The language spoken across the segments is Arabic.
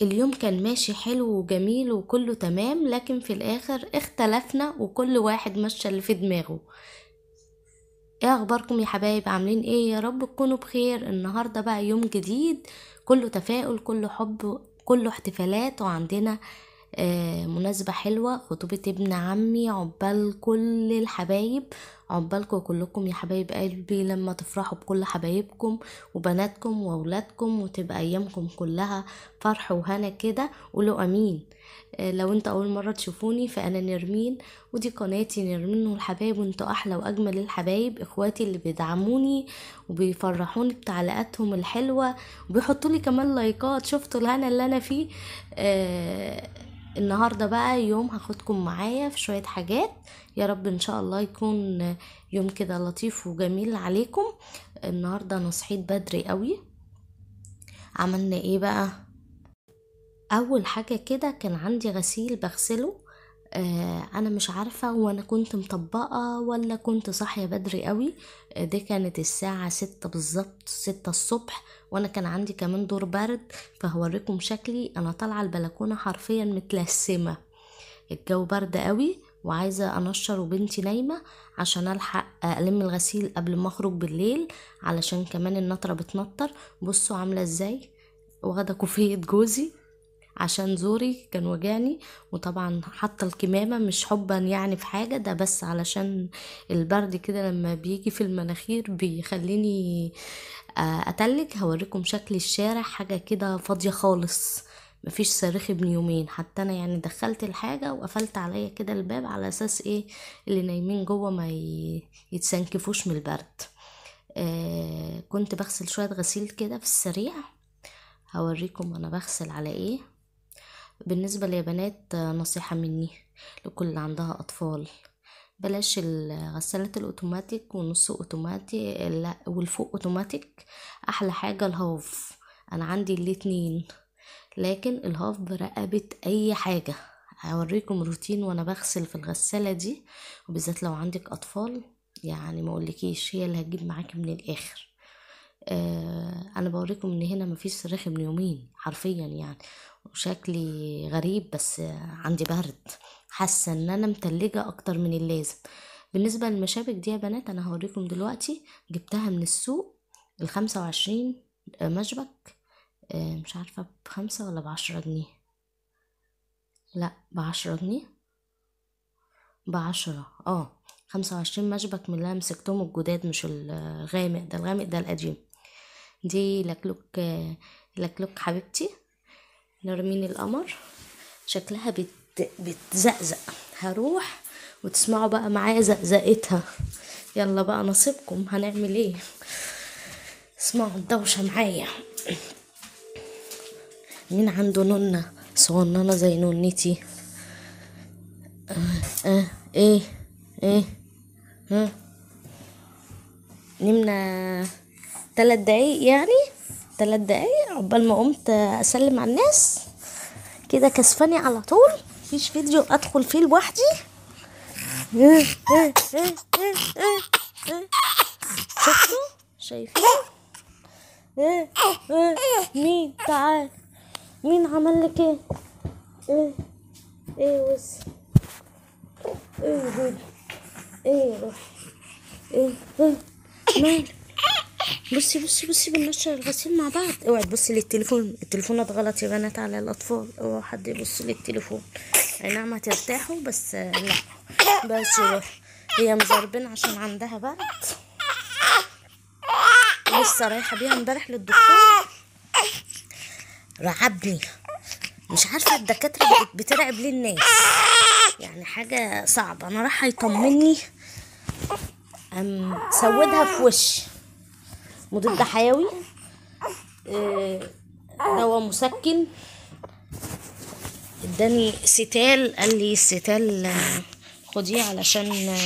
اليوم كان ماشي حلو وجميل وكله تمام، لكن في الاخر اختلفنا وكل واحد مشى اللي في دماغه. ايه اخباركم يا حبايب؟ عاملين ايه؟ يا رب تكونوا بخير. النهاردة بقى يوم جديد، كله تفاؤل، كله حب، كله احتفالات. وعندنا مناسبة حلوة، خطوبة ابن عمي. عقبال كل الحبايب، عقبالكم كلكم يا حبايب قلبي، لما تفرحوا بكل حبايبكم وبناتكم واولادكم، وتبقى ايامكم كلها فرح وهنا كده. قولوا امين. لو انت اول مرة تشوفوني فانا نرمين، ودي قناتي نرمين والحبايب، وانتوا احلى واجمل الحبايب، اخواتي اللي بيدعموني وبيفرحوني بتعليقاتهم الحلوة، وبيحطوا لي كمان لايكات. شفتوا الهنا اللي انا فيه. النهاردة بقى يوم هاخدكم معايا في شوية حاجات، يا رب ان شاء الله يكون يوم كده لطيف وجميل عليكم. النهاردة انا صحيت بدري قوي. عملنا ايه بقى؟ اول حاجة كده كان عندي غسيل بغسله. انا مش عارفة وانا كنت مطبقة ولا كنت صاحية بدري قوي. دي كانت الساعة 6 بالظبط، 6 الصبح، وانا كان عندي كمان دور برد. فهوريكم شكلي انا طالعة البلكونة حرفيا متلسمة. الجو برد قوي وعايزة انشر وبنتي نايمة عشان الحق الم الغسيل قبل ما اخرج بالليل، علشان كمان النطرة بتنطر. بصوا عاملة ازاي، واخدة كوفية جوزي عشان زوري كان وجعني. وطبعا حاطه الكمامه مش حبا يعني في حاجه، ده بس علشان البرد كده لما بيجي في المناخير بيخليني اتلج. هوريكم شكل الشارع، حاجه كده فاضيه خالص، مفيش صريخ ابن يومين. حتى انا يعني دخلت الحاجه وقفلت عليا كده الباب على اساس ايه، اللي نايمين جوه ما يتسنكفوش من البرد. كنت بغسل شويه غسيل كده في السريع. هوريكم انا بغسل على ايه. بالنسبة للبنات نصيحة مني لكل اللي عندها أطفال، بلاش الغسالات الأوتوماتيك ونص أوتوماتيك، لا والفوق أوتوماتيك. أحلى حاجة الهاف، أنا عندي الاتنين، لكن الهاف برقبة أي حاجة. هوريكم روتين وأنا بغسل في الغسالة دي، وبالذات لو عندك أطفال، يعني ما اقولكيش هي اللي هتجيب معاكي من الآخر. انا بوريكم ان هنا مفيش صراخ من يومين حرفيا يعني، وشكلي غريب بس عندي برد، حاسه ان انا متلجه اكتر من اللازم. بالنسبه للمشابك دي يا بنات، انا هوريكم دلوقتي. جبتها من السوق، ال25 مشبك. مش عارفه ب5 ولا ب10 جنيه. لا ب10 جنيه، ب10. 25 مشبك من اللي انا مسكتهم الجداد، مش الغامق ده، الغامق ده القديم. دي لكلوك، لكلوك حبيبتي، نرمين القمر. شكلها بتزقزق. هروح وتسمعوا بقى معايا زقزقتها. يلا بقى نصيبكم، هنعمل ايه؟ اسمعوا الدوشة معايا. مين عنده نونة صغننة زي نونتي؟ ايه ايه نمنا 3 دقايق يعني، 3 دقايق عقبال ما قمت اسلم على الناس. كده كسفاني على طول، مفيش فيديو ادخل فيه لوحدي. شفتوا؟ شايفين؟ مين تعال؟ مين عمل لك ايه؟ ايه بس، ايه ايه روح، ايه مالك؟ بصي بننشر الغسيل مع بعض. اوعي تبصي للتليفون، التليفونات غلط يا بنات على الاطفال، اوعى حد يبص للتليفون. اي نعم هترتاحوا بس لا. بس هي مزربين عشان عندها برد، لسه رايحه بيها امبارح للدكتور، رعبني. مش عارفه الدكاتره بقت بترعب ليه الناس، يعني حاجه صعبه. انا رايحه يطمني، سودها في وشي مضاد حيوي، دواء مسكن، اداني ستال، قال لي الستال خديه علشان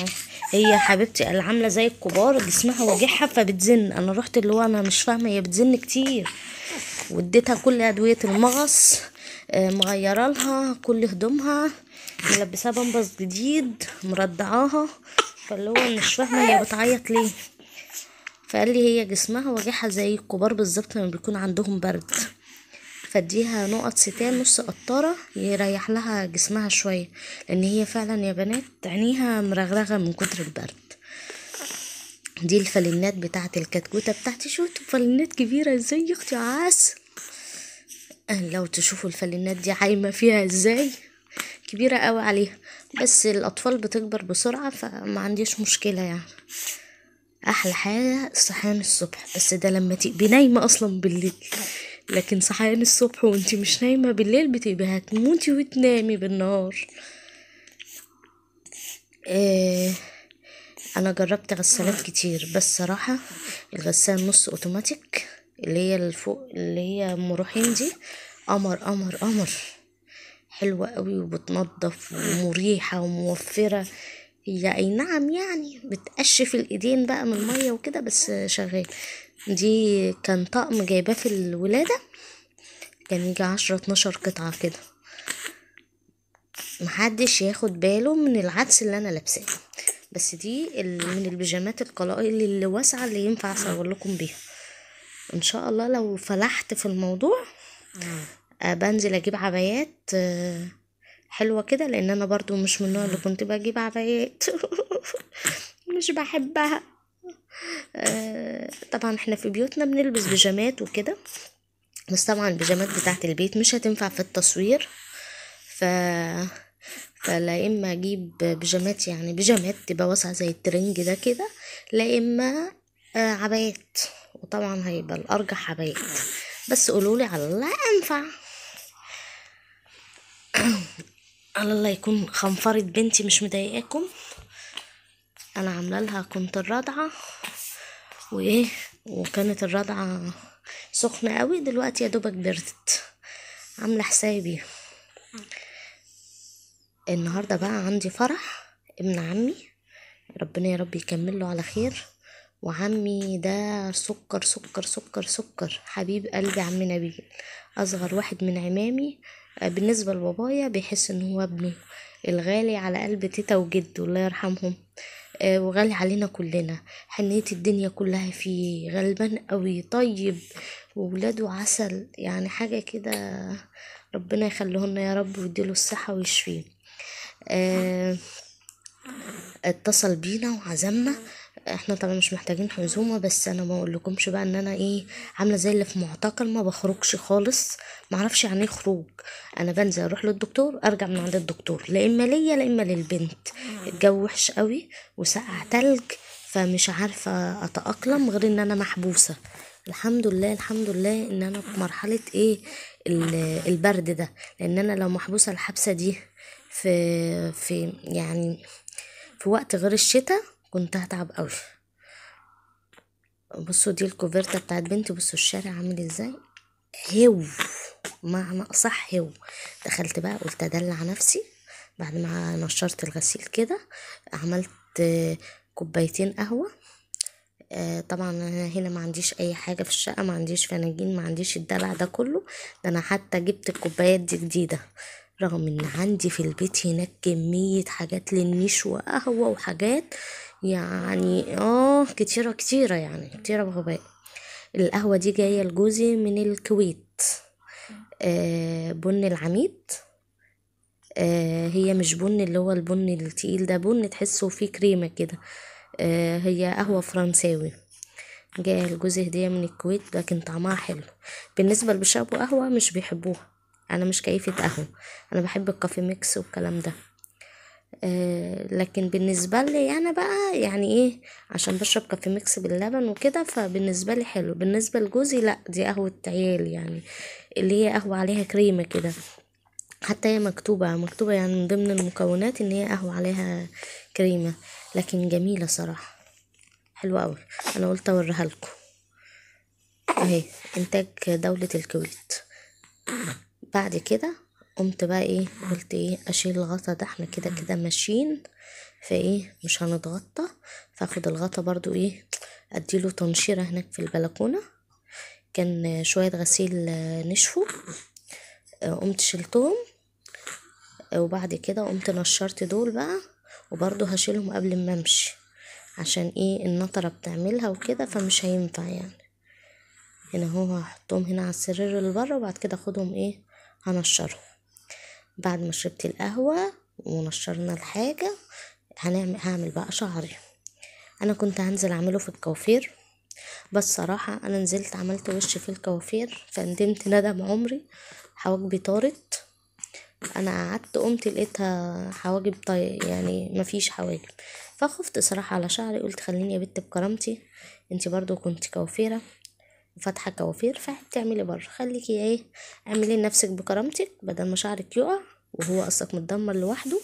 هي حبيبتي قال عامله زي الكبار جسمها وجعها فبتزن. انا رحت اللي هو انا مش فاهمه هي بتزن كتير، واديتها كل ادويه المغص، مغيره لها كل هدومها، ملبسها بامبس جديد، مرضعاها. فاللي هو مش فاهمه هي بتعيط ليه. فقال لي هي جسمها وجعها زي الكبار بالظبط لما بيكون عندهم برد، فاديها نقط ستان نص قطارة يريح لها جسمها شوية، لان هي فعلا يا بنات عينيها مرغرغة من كتر البرد. دي الفلينات بتاعت الكتكوتة بتاعتي. شوفوا فلينات كبيرة ازاي يا اختي عاس، لو تشوفوا الفلينات دي عايمة فيها ازاي، كبيرة قوي عليها. بس الاطفال بتكبر بسرعة فما عنديش مشكلة يعني. احلى حاجة صحيان الصبح، بس ده لما تبقي نايمة اصلا بالليل، لكن صحيان الصبح وانتي مش نايمة بالليل بتبقي هتموتي وتنامي بالنهار. آه انا جربت غسالات كتير، بس صراحة الغسالة نص اوتوماتيك اللي هي الفوق اللي هي مروحين دي قمر قمر قمر، حلوة قوي وبتنضف ومريحة وموفرة. هي اي نعم يعني بتقشف الايدين بقى من المية وكده، بس شغال. دي كان طقم جايباه في الولادة، كان يجي 10-12 قطعة كده، محدش ياخد باله من العدس اللي انا لابساه. بس دي من البيجامات القلائل اللي واسعة اللي ينفع اصور لكم بيها ان شاء الله. لو فلحت في الموضوع بنزل اجيب عبايات حلوة كده، لان انا برضو مش من النوع اللي كنت بجيب عبايات مش بحبها. طبعا احنا في بيوتنا بنلبس بيجامات وكده، بس طبعا البيجامات بتاعت البيت مش هتنفع في التصوير. ف فلا اما اجيب بيجامات، يعني بيجامات تبقى واسعة زي الترنج ده كده، لا اما عبايات، وطبعا هيبقى الارجح عبايات. بس قولولي على الله انفع. على الله يكون خنفرة بنتي مش مضايقاكم. انا عامله لها كنت الرضعه وايه، وكانت الرضعه سخنه قوي، دلوقتي يا دوبك بردت، عامله حسابي. النهارده بقى عندي فرح ابن عمي، ربنا يا رب يكمل له على خير. وعمي ده سكر سكر سكر سكر، حبيب قلبي عم نبيل، اصغر واحد من عمامي. بالنسبه لبابايا بيحس ان هو ابنه الغالي على قلب تيتا وجده الله يرحمهم. وغالي علينا كلنا، حنية الدنيا كلها فيه، غلبان قوي طيب، وولاده عسل يعني حاجة كده. ربنا يخليهن يا رب ويديله الصحة ويشفيه. اتصل بينا وعزمنا. احنا طبعا مش محتاجين عزومه، بس انا ما اقولكمش بقى ان انا ايه، عامله زي اللي في معتقل، ما بخرجش خالص، ما اعرفش يعني ايه خروج. انا بنزل اروح للدكتور، ارجع من عند الدكتور، لا اما ليا لا اما للبنت. الجو وحش قوي وسقع تلج، فمش عارفه اتاقلم غير ان انا محبوسه. الحمد لله الحمد لله ان انا في مرحله ايه، البرد ده، لان انا لو محبوسه الحبسه دي في يعني في وقت غير الشتاء كنت هتعب قوي. بصوا دي الكوفرتة بتاعت بنتي، بصوا الشارع عامل ازاي، هو معنى اصح هو. دخلت بقى قلت ادلع نفسي بعد ما نشرت الغسيل كده، عملت كوبايتين قهوة. طبعا انا هنا ما عنديش اي حاجة في الشقة، ما عنديش فناجين، ما عنديش الدلع ده كله. ده انا حتى جبت الكوبايات دي جديدة، رغم ان عندي في البيت هناك كمية حاجات للنيش وقهوة وحاجات يعني كتيرة كتيرة، يعني كتيرة بغباء. القهوة دي جاية لجوزي من الكويت، بن العميد. هي مش بن اللي هو البن التقيل ده، بن تحسه فيه كريمة كده. هي قهوة فرنساوي جاية لجوزي هدية من الكويت، لكن طعمها حلو. بالنسبة اللي بيشربوا قهوة مش بيحبوها، انا مش كيفة قهوة، انا بحب الكافي ميكس والكلام ده. لكن بالنسبة لي انا بقى يعني ايه، عشان بشرب كافي ميكس باللبن وكده، فبالنسبة لي حلو. بالنسبة لجوزي لا، دي قهوة عيال يعني، اللي هي قهوة عليها كريمة كده، حتى هي مكتوبة يعني من ضمن المكونات ان هي قهوة عليها كريمة، لكن جميلة صراحة، حلوة قوي. انا قلت اوريها لكم اهي، انتاج دولة الكويت. بعد كده قمت بقى ايه، قلت ايه اشيل الغطا ده، احنا كده كده ماشيين فايه مش هنتغطى، فاخد الغطا برضو ايه اديله تنشيرة هناك في البلكونة. كان شوية غسيل نشفوا، قمت شلتهم. وبعد كده قمت نشرت دول بقى، وبرضو هشيلهم قبل ما امشي، عشان ايه النطرة بتعملها وكده، فمش هينفع يعني. هنا اهو هحطهم هنا على السرير اللي بره، وبعد كده اخدهم ايه هنشرهم. بعد ما شربت القهوة ونشرنا الحاجة هعمل بقى شعري. انا كنت هنزل اعمله في الكوافير، بس صراحة انا نزلت عملت وش في الكوافير فندمت ندم عمري. حواجبي طارت، انا قعدت قمت لقيتها حواجب يعني مفيش حواجب. فخفت صراحة على شعري، قلت خليني يا بت بكرامتي، انتي برضو كنت كوافيرة وفاتحة كوافير، فبتعملي بره، خليكي ايه اعملي لنفسك بكرامتك بدل ما شعرك يقع وهو اصلك متدمر لوحده،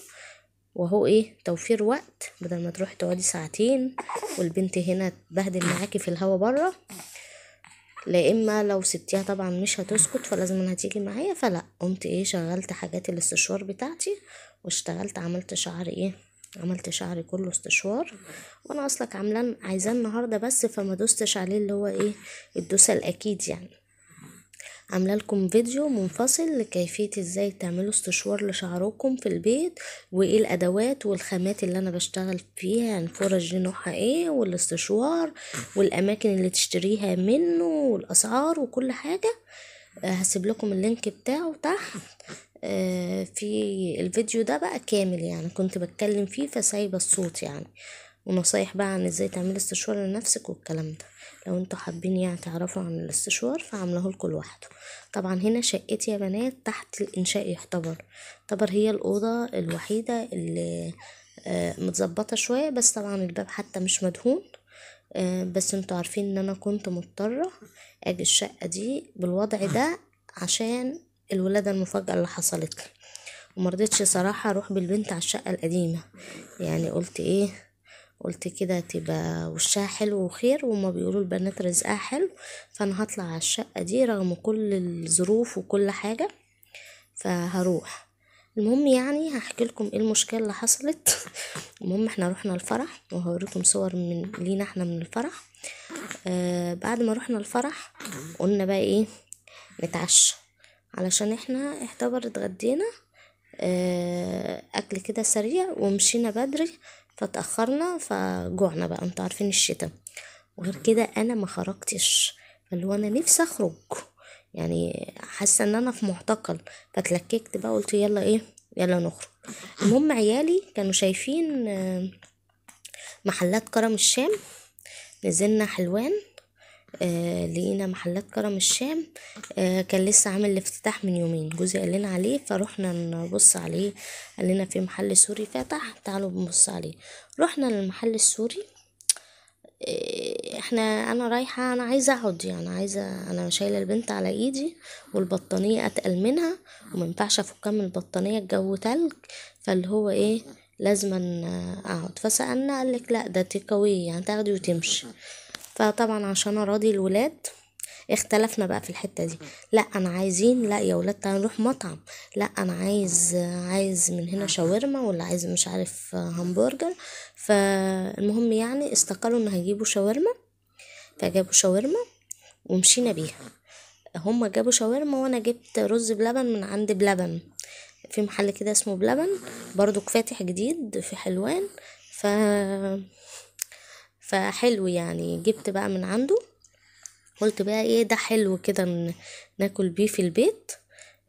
وهو ايه توفير وقت بدل ما تروحي تقعدي ساعتين والبنت هنا تبهدل معاكي في الهوا بره. لا اما لو سبتيها طبعا مش هتسكت، فلازم انها تيجي معايا. فلا قمت ايه شغلت حاجات الاستشوار بتاعتي واشتغلت، عملت شعري ايه عملت شعري كله استشوار. وانا اصلك عايزاه النهارده بس، فما دوستش عليه اللي هو ايه الدوسه الاكيد يعني. عامله لكم فيديو منفصل لكيفيه ازاي تعملوا استشوار لشعركم في البيت، وايه الادوات والخامات اللي انا بشتغل فيها، يعني الفرش دي نوعها ايه والاستشوار والاماكن اللي تشتريها منه والاسعار وكل حاجه. هسيب لكم اللينك بتاعه تحت. في الفيديو ده بقى كامل يعني كنت بتكلم فيه فسايبه الصوت يعني، ونصايح بقى عن ازاي تعملي استشوار لنفسك والكلام ده. لو انتوا حابين يعني تعرفوا عن الاستشوار فعاملاه لكم لوحده. طبعا هنا شقتي يا بنات تحت الانشاء يعتبر هي الاوضه الوحيده اللي متظبطه شويه، بس طبعا الباب حتى مش مدهون. بس انتوا عارفين ان انا كنت مضطره اجي الشقه دي بالوضع ده عشان الولاده المفاجئه اللي حصلت لي، ومرضتش صراحه اروح بالبنت على الشقه القديمه. يعني قلت كده تبقى وشها حلو وخير، وما بيقولوا البنات رزقها حلو. فانا هطلع على الشقة دي رغم كل الظروف وكل حاجة، فهروح. المهم يعني هحكي لكم ايه المشكلة اللي حصلت. المهم احنا رحنا الفرح وهوريكم صور لينا احنا من الفرح. بعد ما رحنا الفرح قلنا بقى ايه نتعشى، علشان احنا اتغدينا اكل كده سريع ومشينا بدري فتأخرنا فجوعنا بقى، انتوا عارفين الشتاء. وغير كده انا ما خرجتش، فاللي هو انا نفسي اخرج يعني، حاسه ان انا في معتقل. فتلككت بقى قلت يلا نخرج. المهم عيالي كانوا شايفين محلات كرم الشام، نزلنا حلوان. لقينا محلات كرم الشام. كان لسه عامل الافتتاح من يومين، جوزي قال لنا عليه فروحنا نبص عليه. قال لنا في محل سوري فتح تعالوا نبص عليه. رحنا للمحل السوري. انا رايحه، انا عايزه اقعد يعني انا شايله البنت على ايدي والبطانيه اتقل منها وما ينفعش افكها من البطانيه، الجو تلج. فاللي هو ايه لازم اقعد. فسالنا قالك لا ده تيكاوي يعني تاخدي وتمشي. فطبعا عشان اراضي الولاد اختلفنا بقى في الحتة دي. لا انا عايزين لا يا ولاد تعالوا نروح مطعم، لا انا عايز من هنا شاورما، ولا عايز مش عارف همبرجر. فالمهم يعني استقروا ان هيجيبوا شاورما، فجابوا شاورما ومشينا بيها. هما جابوا شاورما وانا جبت رز بلبن من عند بلبن، في محل كده اسمه بلبن برضو فاتح جديد في حلوان. ف فحلو يعني، جبت بقى من عنده. قلت بقى ايه ده حلو كده ناكل بيه في البيت.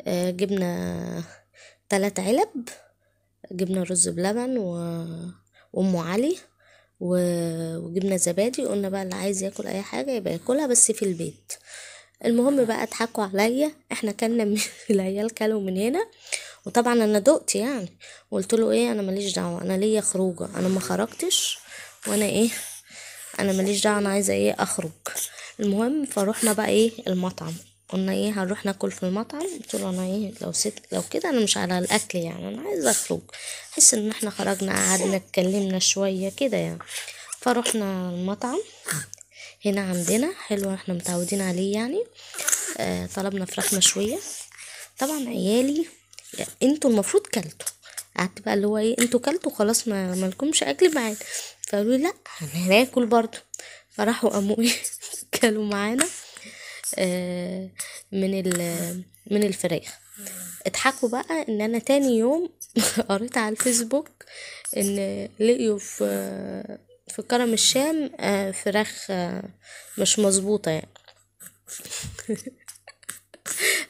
جبنا 3 علب، جبنا رز بلبن وام علي وجبنا زبادي. قلنا بقى اللي عايز ياكل اي حاجه يبقى ياكلها بس في البيت. المهم بقى اضحكوا عليا، احنا كلنا العيال كلوا من هنا، وطبعا انا دقت يعني. قلت له ايه انا ماليش دعوه، انا ليا خروجه، انا ما خرجتش، وانا انا ماليش دعوه، انا عايزه اخرج. المهم فروحنا بقى المطعم. قلنا هنروح ناكل في المطعم. قلت له انا لو كده انا مش على الاكل يعني، انا عايزه اخرج احس ان احنا خرجنا قعدنا اتكلمنا شويه كده يعني. فروحنا المطعم هنا عندنا حلو احنا متعودين عليه يعني. طلبنا فراخ مشويه. طبعا عيالي انتوا المفروض كلتوا، قعدت بقى اللي هو انتوا كلتوا خلاص ما مالكمش اكل معانا. فقالوا لي لا هناكل برضو. فراحوا قاموا كلوا معانا من الفراخ. اضحكوا بقى ان انا تاني يوم قريت على الفيسبوك ان لقيوا في كرم الشام فراخ مش مظبوطه يعني.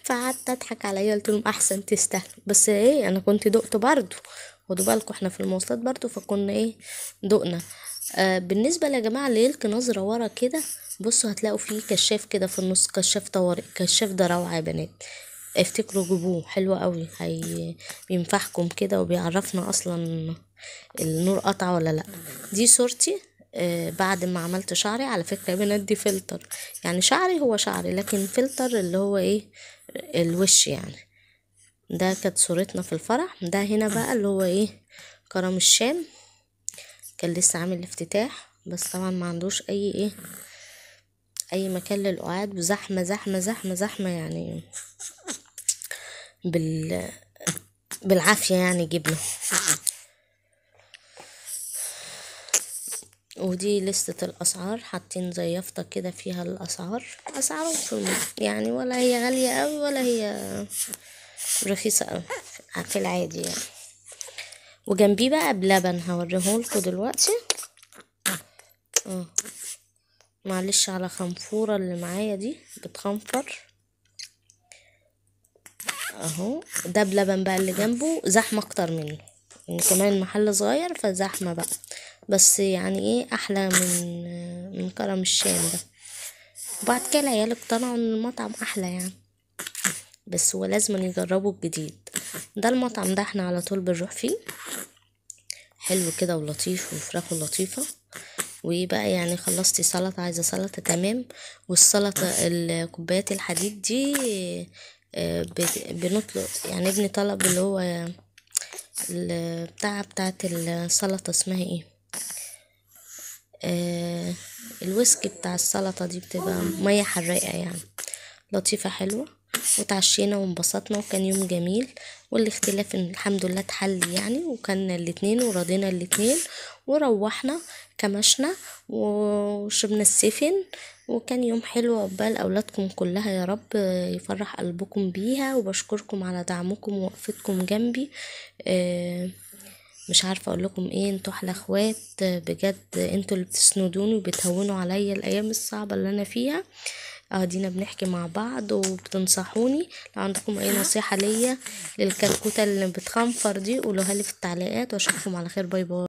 فقعدت اضحك عليا، قلت لهم احسن تستاهل، بس ايه انا كنت دقت برضو. خدوا بالكم احنا في المواصلات برضو، فكنا ايه دقنا. بالنسبه يا جماعه اللي يلقي نظره ورا كده، بصوا هتلاقوا فيه كشاف كده في النص، كشاف طوارئ. كشاف ده روعه يا بنات، افتكروا جيبوه، حلو قوي، بينفعكم كده وبيعرفنا اصلا النور قطع ولا لا. دي صورتي بعد ما عملت شعري. على فكرة يا بنات دي فلتر، يعني شعري هو شعري لكن فلتر اللي هو ايه الوش يعني. ده كانت صورتنا في الفرح. ده هنا بقى اللي هو ايه كرم الشام، كان لسه عامل افتتاح، بس طبعا ما عندوش اي ايه اي مكان للقعاد، وزحمة زحمة زحمة زحمة يعني بال بالعافية يعني جبنا. ودي لستة الأسعار، حاطين زي يافطة كده فيها الأسعار. أسعارهم يعني ولا هي غالية أوي ولا هي رخيصة أوي، في العادي يعني. وجنبيه بقى بلبن هوريهولكوا دلوقتي. معلش على خنفورة اللي معايا دي بتخنفر اهو. ده بلبن بقى اللي جنبه زحمة اكتر منه، يعني كمان محل صغير فزحمة بقى، بس يعني ايه احلى من كرم الشام ده. وبعد كده العيال اقتنعوا ان المطعم احلى يعني، بس هو لازم يجربوا الجديد. ده المطعم ده احنا على طول بنروح فيه، حلو كده ولطيف وفراخه لطيفة. وبقى يعني خلصتي سلطة، عايزة سلطة تمام. والسلطة الكوبايات الحديد دي بنطلب يعني، ابني طلب اللي هو بتاعت السلطة اسمها ايه الويسكي بتاع السلطة دي، بتبقى مية حراقة يعني لطيفة حلوة. وتعشينا وانبسطنا وكان يوم جميل. والاختلاف ان الحمد لله اتحل يعني، وكان الاتنين ورضينا الاتنين. وروحنا كمشنا وشربنا السفن، وكان يوم حلو. عقبال اولادكم كلها يا رب يفرح قلبكم بيها، وبشكركم على دعمكم ووقفتكم جنبي. مش عارفه اقول لكم ايه، انتوا احلى اخوات بجد، انتوا اللي بتسندوني وبتهونوا عليا الايام الصعبه اللي انا فيها. دينا بنحكي مع بعض وبتنصحوني. لو عندكم اي نصيحه ليا للكتكوته اللي بتخنفر دي قولوها لي في التعليقات، واشوفكم على خير. باي باي.